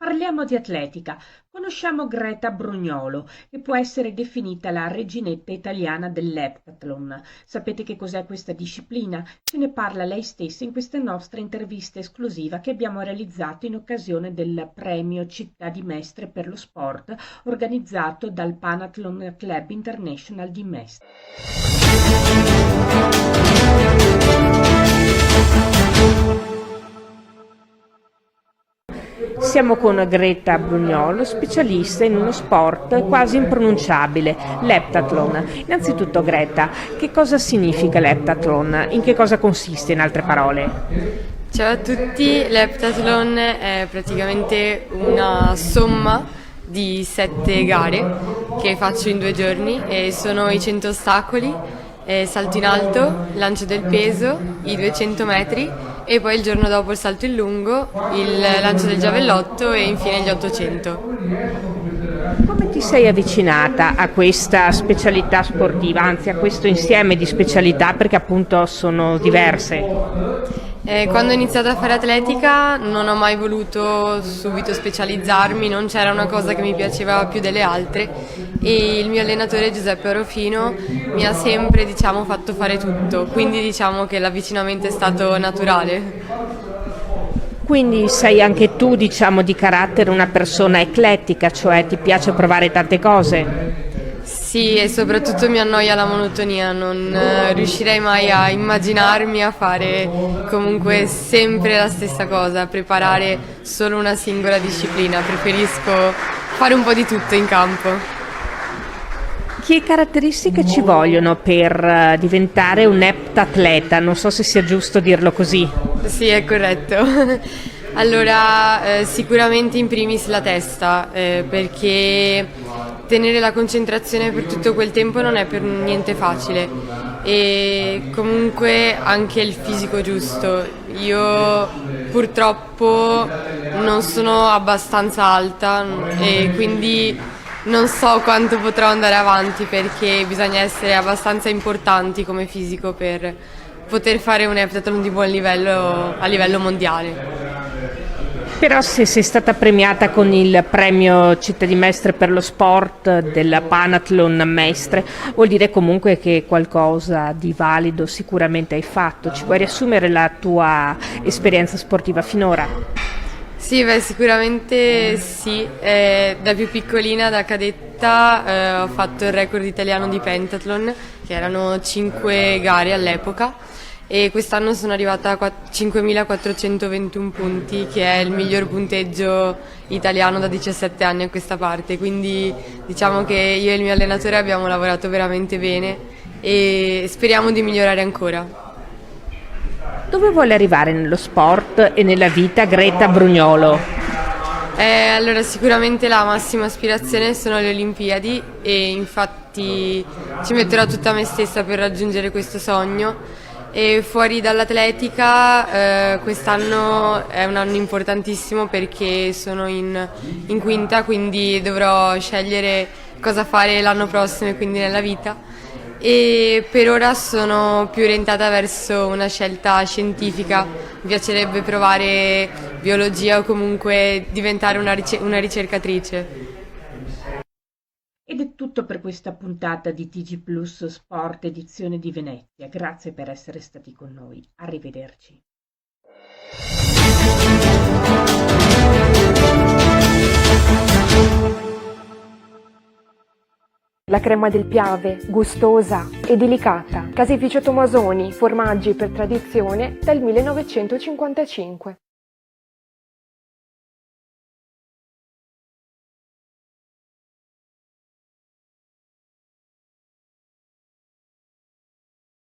Parliamo di atletica. Conosciamo Greta Brugnolo, che può essere definita la reginetta italiana dell'eptathlon. Sapete che cos'è questa disciplina? Ce ne parla lei stessa in questa nostra intervista esclusiva che abbiamo realizzato in occasione del Premio Città di Mestre per lo Sport organizzato dal Panathlon Club International di Mestre. Siamo con Greta Brugnolo, specialista in uno sport quasi impronunciabile, l'eptathlon. Innanzitutto Greta, che cosa significa l'eptathlon? In che cosa consiste in altre parole? Ciao a tutti, l'eptathlon è praticamente una somma di 7 gare che faccio in 2 giorni e sono i 100 ostacoli, salto in alto, lancio del peso, i 200 metri e poi il giorno dopo il salto in lungo, il lancio del giavellotto e infine gli 800. Come ti sei avvicinata a questa specialità sportiva, anzi a questo insieme di specialità perché appunto sono diverse? Quando ho iniziato a fare atletica non ho mai voluto subito specializzarmi, non c'era una cosa che mi piaceva più delle altre e il mio allenatore Giuseppe Orofino mi ha sempre fatto fare tutto, quindi diciamo che l'avvicinamento è stato naturale. Quindi sei anche tu, diciamo, di carattere una persona eclettica, cioè ti piace provare tante cose? Sì, e soprattutto mi annoia la monotonia, non riuscirei mai a immaginarmi a fare comunque sempre la stessa cosa, preparare solo una singola disciplina, preferisco fare un po' di tutto in campo. Che caratteristiche ci vogliono per diventare un eptatleta? Non so se sia giusto dirlo così. Sì, è corretto. Allora, sicuramente in primis la testa, perché tenere la concentrazione per tutto quel tempo non è per niente facile e comunque anche il fisico giusto. Io purtroppo non sono abbastanza alta e quindi non so quanto potrò andare avanti perché bisogna essere abbastanza importanti come fisico per poter fare un heptathlon di buon livello a livello mondiale. Però se sei stata premiata con il premio Città di Mestre per lo sport della Panathlon Mestre, vuol dire comunque che qualcosa di valido sicuramente hai fatto. Ci vuoi riassumere la tua esperienza sportiva finora? Sì, beh, sicuramente sì. Da più piccolina, da cadetta, ho fatto il record italiano di pentathlon, che erano 5 gare all'epoca. E quest'anno sono arrivata a 5.421 punti, che è il miglior punteggio italiano da 17 anni a questa parte, quindi diciamo che io e il mio allenatore abbiamo lavorato veramente bene e speriamo di migliorare ancora. Dove vuole arrivare nello sport e nella vita Greta Brugnolo? Allora sicuramente la massima aspirazione sono le Olimpiadi e infatti ci metterò tutta me stessa per raggiungere questo sogno. E fuori dall'atletica quest'anno è un anno importantissimo perché sono in quinta, quindi dovrò scegliere cosa fare l'anno prossimo e quindi nella vita. E per ora sono più orientata verso una scelta scientifica, mi piacerebbe provare biologia o comunque diventare una ricercatrice. Ed è tutto per questa puntata di TG Plus Sport edizione di Venezia. Grazie per essere stati con noi. Arrivederci. La crema del Piave, gustosa e delicata. Caseificio Tomasoni, formaggi per tradizione dal 1955.